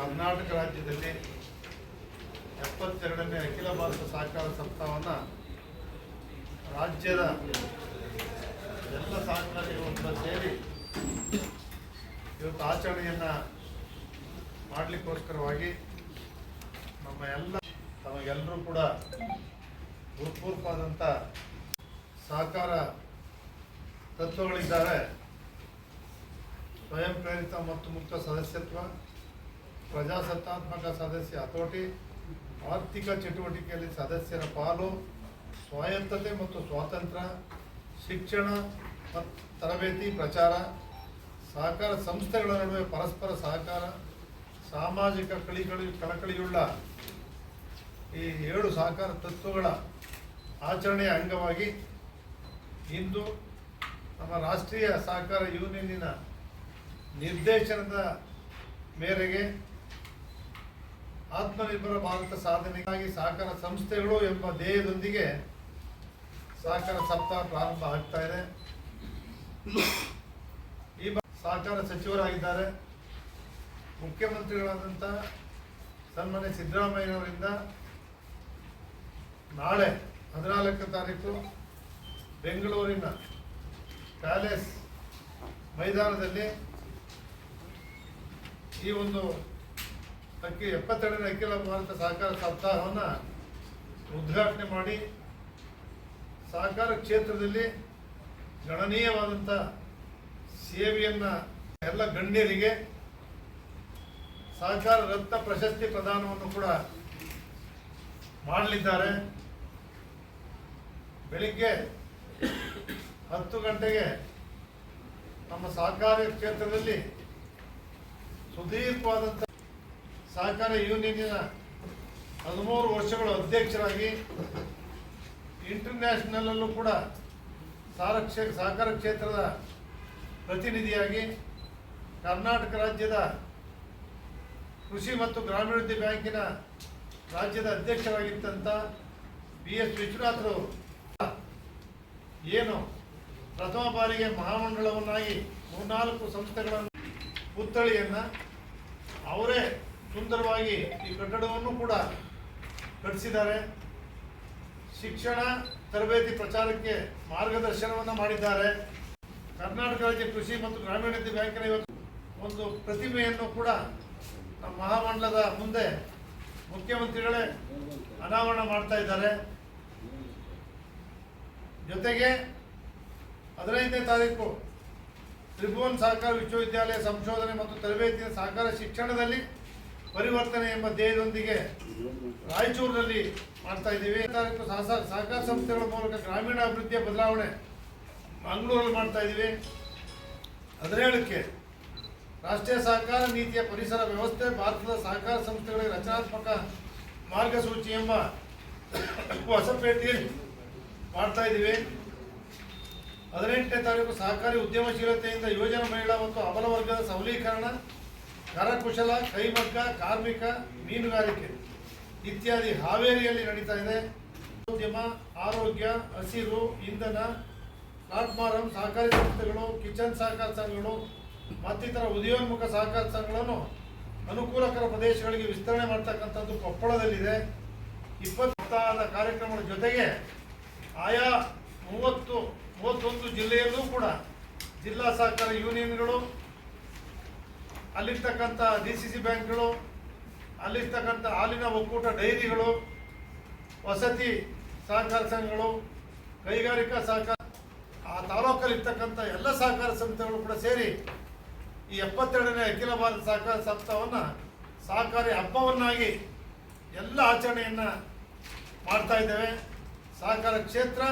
ಕರ್ನಾಟಕ ರಾಜ್ಯದಲ್ಲಿ 72ನೇ ಅಖಿಲ ಭಾರತ ಸಹಕಾರ ಸಪ್ತಾಹವನ್ನು ರಾಜ್ಯದ ಎಲ್ಲ ಸಹಕಾರಿಗಳು ಸೇರಿ ಇವತ್ತು ಆಚರಣೆಯನ್ನು ಮಾಡಲಿಕ್ಕೋಸ್ಕರವಾಗಿ ತಮಗೆಲ್ಲರೂ ಕೂಡ ಹೃತ್ಪೂರ್ವವಾದಂಥ ಸಹಕಾರ ತತ್ವಗಳಿದ್ದಾರೆ. ಸ್ವಯಂ ಪ್ರೇರಿತ ಮತ್ತು ಮುಕ್ತ ಸದಸ್ಯತ್ವ, ಪ್ರಜಾಸತ್ತಾತ್ಮಕ ಸದಸ್ಯ ಹತೋಟಿ, ಆರ್ಥಿಕ ಚಟುವಟಿಕೆಯಲ್ಲಿ ಸದಸ್ಯರ ಪಾಲು, ಸ್ವಾಯತ್ತತೆ ಮತ್ತು ಸ್ವಾತಂತ್ರ್ಯ, ಶಿಕ್ಷಣ ಮತ್ತು ತರಬೇತಿ ಪ್ರಚಾರ, ಸಹಕಾರ ಸಂಸ್ಥೆಗಳ ನಡುವೆ ಪರಸ್ಪರ ಸಹಕಾರ, ಸಾಮಾಜಿಕ ಕಳಕಳಿಯುಳ್ಳ ಈ 7 ಸಹಕಾರ ತತ್ವಗಳ ಆಚರಣೆಯ ಅಂಗವಾಗಿ ಇಂದು ನಮ್ಮ ರಾಷ್ಟ್ರೀಯ ಸಹಕಾರ ಯೂನಿಯನ್ನಿನ ನಿರ್ದೇಶನದ ಮೇರೆಗೆ ಆತ್ಮನಿರ್ಭರ ಭಾರತ ಸಾಧನೆಗಾಗಿ ಸಹಕಾರ ಸಂಸ್ಥೆಗಳು ಎಂಬ ಧ್ಯೇಯದೊಂದಿಗೆ ಸಹಕಾರ ಸಪ್ತಾಹ ಪ್ರಾರಂಭ ಆಗ್ತಾ ಇದೆ. ಈ ಸಹಕಾರ ಸಚಿವರಾಗಿದ್ದಾರೆ ಮುಖ್ಯಮಂತ್ರಿಗಳಾದಂಥ ಸನ್ಮಾನ್ಯ ಸಿದ್ದರಾಮಯ್ಯನವರಿಂದ ನಾಳೆ 14ನೇ ತಾರೀಕು ಬೆಂಗಳೂರಿನ ಪ್ಯಾಲೇಸ್ ಮೈದಾನದಲ್ಲಿ ಈ ಒಂದು 72ನೇ ಅಖಿಲ ಭಾರತ ಸಹಕಾರ ಸಪ್ತಾಹವನ್ನು ಉದ್ಘಾಟನೆ ಮಾಡಿ ಸಹಕಾರ ಕ್ಷೇತ್ರದಲ್ಲಿ ಗಣನೀಯವಾದಂಥ ಸೇವೆಯನ್ನು ಎಲ್ಲ ಗಣ್ಯರಿಗೆ ಸಹಕಾರ ರತ್ನ ಪ್ರಶಸ್ತಿ ಪ್ರದಾನವನ್ನು ಕೂಡ ಮಾಡಲಿದ್ದಾರೆ. ಬೆಳಿಗ್ಗೆ 10 ಗಂಟೆಗೆ ನಮ್ಮ ಸಹಕಾರಿ ಕ್ಷೇತ್ರದಲ್ಲಿ ಸುದೀರ್ಘವಾದಂಥ ಸಹಕಾರ ಯೂನಿಯನ್ನಿನ 13 ವರ್ಷಗಳ ಅಧ್ಯಕ್ಷರಾಗಿ ಇಂಟರ್ನ್ಯಾಷನಲ್ಲೂ ಕೂಡ ಸಹಕಾರ ಕ್ಷೇತ್ರದ ಪ್ರತಿನಿಧಿಯಾಗಿ ಕರ್ನಾಟಕ ರಾಜ್ಯದ ಕೃಷಿ ಮತ್ತು ಗ್ರಾಮೀಣಾಭಿವೃದ್ಧಿ ಬ್ಯಾಂಕಿನ ರಾಜ್ಯದ ಅಧ್ಯಕ್ಷರಾಗಿದ್ದಂಥ BS ವಿಶ್ವನಾಥರು ಏನು ಪ್ರಥಮ ಬಾರಿಗೆ ಮಹಾಮಂಡಳವನ್ನಾಗಿ 3-4 ಸಂಸ್ಥೆಗಳನ್ನು ಪುತ್ಥಳಿಯನ್ನು ಅವರೇ ಸುಂದರವಾಗಿ ಈ ಕಟ್ಟಡವನ್ನು ಕೂಡ ಕಟ್ಟಿಸಿದ್ದಾರೆ. ಶಿಕ್ಷಣ ತರಬೇತಿ ಪ್ರಚಾರಕ್ಕೆ ಮಾರ್ಗದರ್ಶನವನ್ನು ಮಾಡಿದ್ದಾರೆ. ಕರ್ನಾಟಕ ರಾಜ್ಯ ಕೃಷಿ ಮತ್ತು ಗ್ರಾಮೀಣಾಭಿವೃದ್ಧಿ ಬ್ಯಾಂಕಿನ ಇವತ್ತು ಒಂದು ಪ್ರತಿಮೆಯನ್ನು ಕೂಡ ನಮ್ಮ ಮಹಾಮಂಡಲದ ಮುಂದೆ ಮುಖ್ಯಮಂತ್ರಿಗಳೇ ಅನಾವರಣ ಮಾಡ್ತಾ ಇದ್ದಾರೆ. ಜೊತೆಗೆ 15ನೇ ತಾರೀಕು ತ್ರಿಭುವನ್ ಸಹಕಾರ ವಿಶ್ವವಿದ್ಯಾಲಯ ಸಂಶೋಧನೆ ಮತ್ತು ತರಬೇತಿಯ ಸಹಕಾರ ಶಿಕ್ಷಣದಲ್ಲಿ ಪರಿವರ್ತನೆ ಎಂಬ ಧ್ಯೇಯದೊಂದಿಗೆ ರಾಯಚೂರಿನಲ್ಲಿ ಮಾಡ್ತಾ ಇದ್ದೀವಿ. ತಾರೀಕು ಸಹಕಾರ ಸಂಸ್ಥೆಗಳ ಮೂಲಕ ಗ್ರಾಮೀಣ ಅಭಿವೃದ್ಧಿಯ ಬದಲಾವಣೆ ಮಂಗಳೂರಲ್ಲಿ ಮಾಡ್ತಾ ಇದ್ದೀವಿ. 17ಕ್ಕೆ ರಾಷ್ಟ್ರೀಯ ಸಹಕಾರ ನೀತಿಯ ಪರಿಸರ ವ್ಯವಸ್ಥೆ ಭಾರತದ ಸಹಕಾರ ಸಂಸ್ಥೆಗಳಿಗೆ ರಚನಾತ್ಮಕ ಮಾರ್ಗಸೂಚಿ ಎಂಬ ಹೊಸಪೇಟೆಯಲ್ಲಿ ಮಾಡ್ತಾ ಇದ್ದೀವಿ. 18ನೇ ತಾರೀಕು ಸಹಕಾರಿ ಉದ್ಯಮಶೀಲತೆಯಿಂದ ಯೋಜನಾ ಮಹಿಳಾ ಮತ್ತು ಅಬಲ ವರ್ಗದ ಸಬಲೀಕರಣ, ಕರಕುಶಲ, ಕೈಮಗ್ಗ, ಕಾರ್ಮಿಕ, ಮೀನುಗಾರಿಕೆ ಇತ್ಯಾದಿ ಹಾವೇರಿಯಲ್ಲಿ ನಡೀತಾ ಇದೆ. ಉದ್ಯಮ, ಆರೋಗ್ಯ, ಹಸಿರು ಇಂಧನ, ಪ್ಲಾಟ್ಫಾರಂ ಸಹಕಾರಿ ಸಂಸ್ಥೆಗಳು, ಕಿಚನ್ ಸಹಕಾರ ಸಂಘಗಳು ಮತ್ತಿತರ ಉದಯೋನ್ಮುಖ ಸಹಕಾರ ಸಂಘಗಳನ್ನು ಅನುಕೂಲಕರ ಪ್ರದೇಶಗಳಿಗೆ ವಿಸ್ತರಣೆ ಮಾಡ್ತಕ್ಕಂಥದ್ದು ಕೊಪ್ಪಳದಲ್ಲಿದೆ. 20 ಕಾರ್ಯಕ್ರಮಗಳ ಜೊತೆಗೆ ಆಯಾ 31 ಜಿಲ್ಲೆಯಲ್ಲೂ ಕೂಡ ಜಿಲ್ಲಾ ಸಹಕಾರ ಯೂನಿಯನ್ಗಳು, ಅಲ್ಲಿರ್ತಕ್ಕಂಥ DCC ಬ್ಯಾಂಕ್ಗಳು, ಅಲ್ಲಿರ್ತಕ್ಕಂಥ ಹಾಲಿನ ಒಕ್ಕೂಟ ಡೈರಿಗಳು, ವಸತಿ ಸಹಕಾರ ಸಂಘಗಳು, ಕೈಗಾರಿಕಾ ಸಹಕಾರ, ಆ ತಾಲೂಕಲ್ಲಿರ್ತಕ್ಕಂಥ ಎಲ್ಲ ಸಹಕಾರ ಸಂಸ್ಥೆಗಳು ಕೂಡ ಸೇರಿ ಈ 72ನೇ ಅಖಿಲ ಭಾರತ ಸಹಕಾರ ಸಪ್ತಾಹವನ್ನು ಸಹಕಾರಿ ಹಬ್ಬವನ್ನಾಗಿ ಎಲ್ಲ ಆಚರಣೆಯನ್ನು ಮಾಡ್ತಾ ಇದ್ದೇವೆ. ಸಹಕಾರ ಕ್ಷೇತ್ರ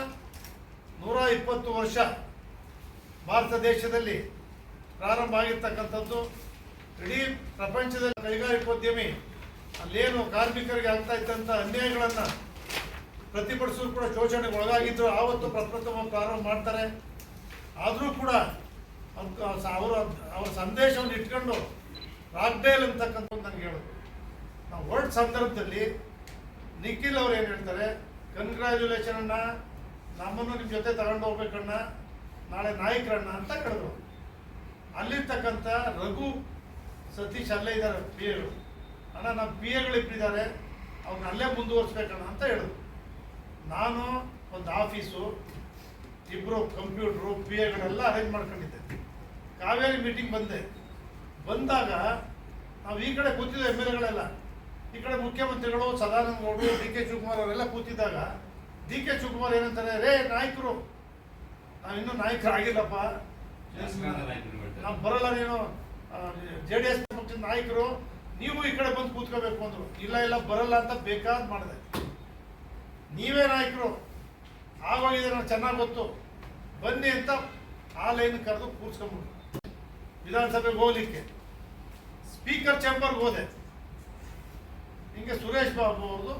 120 ವರ್ಷ ಭಾರತ ದೇಶದಲ್ಲಿ ಪ್ರಾರಂಭ ಆಗಿರ್ತಕ್ಕಂಥದ್ದು. ಇಡೀ ಪ್ರಪಂಚದಲ್ಲಿ ಕೈಗಾರಿಕೋದ್ಯಮಿ ಅಲ್ಲೇನು ಕಾರ್ಮಿಕರಿಗೆ ಆಗ್ತಾ ಇದ್ದಂಥ ಅನ್ಯಾಯಗಳನ್ನು ಪ್ರತಿಭಟಿಸೋರು ಕೂಡ ಶೋಷಣೆಗೆ ಒಳಗಾಗಿದ್ದರು. ಆವತ್ತು ಪ್ರಪ್ರಥಮ ಪ್ರಾರಂಭ ಮಾಡ್ತಾರೆ. ಆದರೂ ಕೂಡ ಅವರ ಸಂದೇಶವನ್ನು ಇಟ್ಕೊಂಡು ರಾಗ್ಡೇಲ್ ಅಂತಕ್ಕಂಥ ನನಗೆ ಹೇಳೋದು. ನಾವು ವರ್ಲ್ಡ್ ಸಂದರ್ಭದಲ್ಲಿ ನಿಖಿಲ್ ಅವ್ರು ಏನು ಹೇಳ್ತಾರೆ, ಕಂಗ್ರ್ಯಾಚುಲೇಷನ್ ಅಣ್ಣ, ನಮ್ಮನ್ನು ನಿಮ್ಮ ಜೊತೆ ತಗೊಂಡು ಹೋಗ್ಬೇಕಣ್ಣ, ನಾಳೆ ನಾಯಕರಣ್ಣ ಅಂತ ಹೇಳಿದ್ರು. ಅಲ್ಲಿರ್ತಕ್ಕಂಥ ರಘು ಸತೀಶ್ ಅಲ್ಲೇ ಇದ್ದಾರೆ, ಅಣ್ಣ ನಮ್ಮ ಪಿ ಎಗಳಿದ್ದಾರೆ ಅವ್ರನ್ನ ಅಲ್ಲೇ ಮುಂದುವರಿಸ್ಬೇಕಣ್ಣ ಅಂತ ಹೇಳಿದ್ರು. ನಾನು ಒಂದು ಆಫೀಸು, ಇಬ್ಬರು ಕಂಪ್ಯೂಟ್ರು, ಪಿ ಎಗಳೆಲ್ಲ ಅರೇಂಜ್ ಮಾಡ್ಕೊಂಡಿದ್ದೆ. ಕಾವೇರಿ ಮೀಟಿಂಗ್ ಬಂದಾಗ ನಾವು ಈ ಕಡೆ ಕೂತಿದ್ದ ಎಮ್ ಎಲ್ ಎಗಳೆಲ್ಲ, ಈ ಕಡೆ ಮುಖ್ಯಮಂತ್ರಿಗಳು ಸದಾನಂದ ಗೌಡರು, ಡಿ ಕೆ ಶಿವಕುಮಾರ್ ಅವರೆಲ್ಲ ಕೂತಿದ್ದಾಗ ಡಿ ಕೆ ಶಿವಕುಮಾರ್ ಏನಂತಾರೆ, ರೇ ನಾಯಕರು, ನಾವಿನ್ನೂ ನಾಯಕರಾಗಿಲ್ಲಪ್ಪ, ನಾವು ಬರಲ್ಲ, ನೀನು JDS ಪಕ್ಷದ ನಾಯಕರು, ನೀವು ಈ ಕಡೆ ಬಂದು ಕೂತ್ಕೋಬೇಕು ಅಂದರು. ಇಲ್ಲ ಬರಲ್ಲ ಅಂತ ಬೇಕಾದ್ ಮಾಡಿದೆ. ನೀವೇ ನಾಯಕರು, ಆಗೋಗಿದೆ, ನನಗೆ ಚೆನ್ನಾಗಿ ಗೊತ್ತು, ಬನ್ನಿ ಅಂತ ಆ ಲೈನ್ ಕರೆದು ಕೂರ್ಸ್ಕೊಂಡ್ಬಿಟ್ಟು ವಿಧಾನಸಭೆಗೆ ಹೋಗ್ಲಿಕ್ಕೆ ಸ್ಪೀಕರ್ ಚೇಂಬರ್ಗೆ ಹೋದೆ. ಹಿಂಗೆ ಸುರೇಶ್ ಬಾಬು ಅವ್ರದ್ದು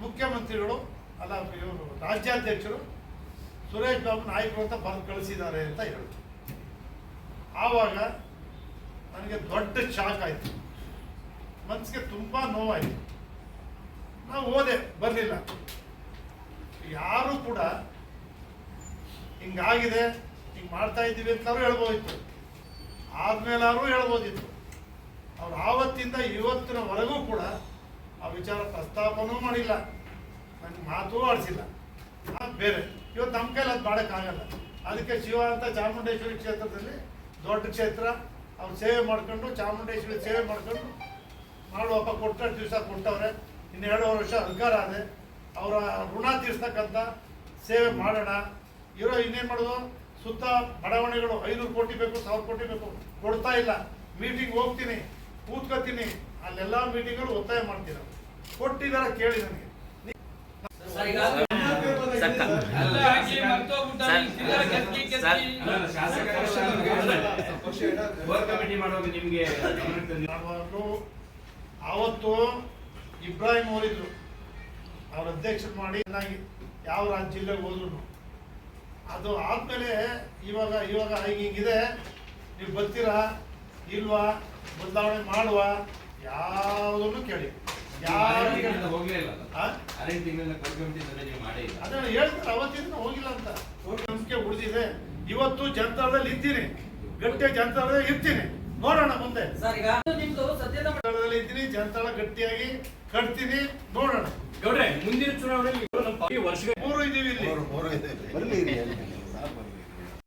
ಮುಖ್ಯಮಂತ್ರಿಗಳು ಅಲ್ಲ, ಇವರು ರಾಜ್ಯಾಧ್ಯಕ್ಷರು ಸುರೇಶ್ ಬಾಬು ನಾಯಕರು ಅಂತ ಬರೆದು ಕಳಿಸಿದ್ದಾರೆ ಅಂತ ಹೇಳಿದ್ರು. ಆವಾಗ ನನಗೆ ದೊಡ್ಡ ಶಾಕ್ ಆಯಿತು, ಮನಸ್ಸಿಗೆ ತುಂಬ ನೋವಾಯಿತು. ನಾವು ಹೋದೆ, ಬರಲಿಲ್ಲ. ಯಾರು ಕೂಡ ಹಿಂಗಾಗಿದೆ, ಹಿಂಗೆ ಮಾಡ್ತಾ ಇದ್ದೀವಿ ಅಂತಲೂ ಹೇಳ್ಬೋದಿತ್ತು, ಆದ್ಮೇಲಾದ್ರೂ ಹೇಳ್ಬೋದಿತ್ತು. ಅವ್ರು ಆವತ್ತಿಂದ ಇವತ್ತಿನವರೆಗೂ ಕೂಡ ಆ ವಿಚಾರ ಪ್ರಸ್ತಾಪನೂ ಮಾಡಿಲ್ಲ, ನನಗೆ ಮಾತೂ ಆಡಿಸಿಲ್ಲ. ಬೇರೆ ಇವತ್ತು ನಮ್ಮ ಕೈಲಿ ಅದು ಮಾಡೋಕ್ಕಾಗಲ್ಲ. ಅದಕ್ಕೆ ಶಿವ ಅಂತ ಚಾಮುಂಡೇಶ್ವರಿ ಕ್ಷೇತ್ರದಲ್ಲಿ ದೊಡ್ಡ ಕ್ಷೇತ್ರ, ಅವ್ರು ಸೇವೆ ಮಾಡ್ಕೊಂಡು ಚಾಮುಂಡೇಶ್ವರಿ ಸೇವೆ ಮಾಡ್ಕೊಂಡು ಮಾಡುವಪ್ಪ ಕೊಟ್ಟ ದಿವಸ ಕೊಟ್ಟವ್ರೆ. ಇನ್ನು 2 ವರ್ಷ ಅಧಿಕಾರ ಆದೆ, ಅವರ ಋಣ ತೀರ್ಸ್ತಕ್ಕಂಥ ಸೇವೆ ಮಾಡೋಣ. ಇರೋ ಇನ್ನೇನು ಮಾಡೋದು, ಸುತ್ತ ಬಡಾವಣೆಗಳು 500 ಕೋಟಿ ಬೇಕು, 1000 ಕೋಟಿ ಬೇಕು, ಕೊಡ್ತಾ ಇಲ್ಲ. ಮೀಟಿಂಗ್ ಹೋಗ್ತೀನಿ, ಕೂತ್ಕೋತೀನಿ, ಅಲ್ಲೆಲ್ಲ ಮೀಟಿಂಗ್ಗಳು ಒತ್ತಾಯ ಮಾಡ್ತೀನಿ. ಕೊಟ್ಟಿದ್ದಾರೆ, ಕೇಳಿ ನನಗೆ. ಆವತ್ತು ಇಬ್ರಾಹಿಂ ಅವರಿದ್ರು, ಅವ್ರ ಅಧ್ಯಕ್ಷರು ಮಾಡಿ ಚೆನ್ನಾಗಿ ಯಾವ ಜಿಲ್ಲೆಗೆ ಹೋದ್ರು. ಅದು ಆದ್ಮೇಲೆ ಇವಾಗ ಹಿಂಗಿದೆ, ನೀವು ಬರ್ತೀರಾ ಇಲ್ವಾ, ಬದಲಾವಣೆ ಮಾಡುವ, ಯಾವುದನ್ನು ಕೇಳಿ. ಅದನ್ನ ಹೇಳ್ತಾರೆ, ಅವತ್ತಿಂದ ಹೋಗಿಲ್ಲ ಅಂತ ನಂಬಿಕೆ ಉಳಿದಿದೆ. ಇವತ್ತು ಜನತಾದಳದಲ್ಲಿ ಇದ್ದೀನಿ, ಗಟ್ಟಿ ಜನತಾದಳದಲ್ಲಿ ಇರ್ತೀನಿ. ನೋಡೋಣ ಮುಂದೆ ಜನತಾದಳದಲ್ಲಿ ಇದ್ದೀನಿ, ಜನತಾಳ ಗಟ್ಟಿಯಾಗಿ ಕಟ್ತೀನಿ, ನೋಡೋಣ. ಗೌಡ್ರೆ, ಮುಂದಿನ ಚುನಾವಣೆಯಲ್ಲಿ 3 ಇದೀವಿ ಇಲ್ಲಿ.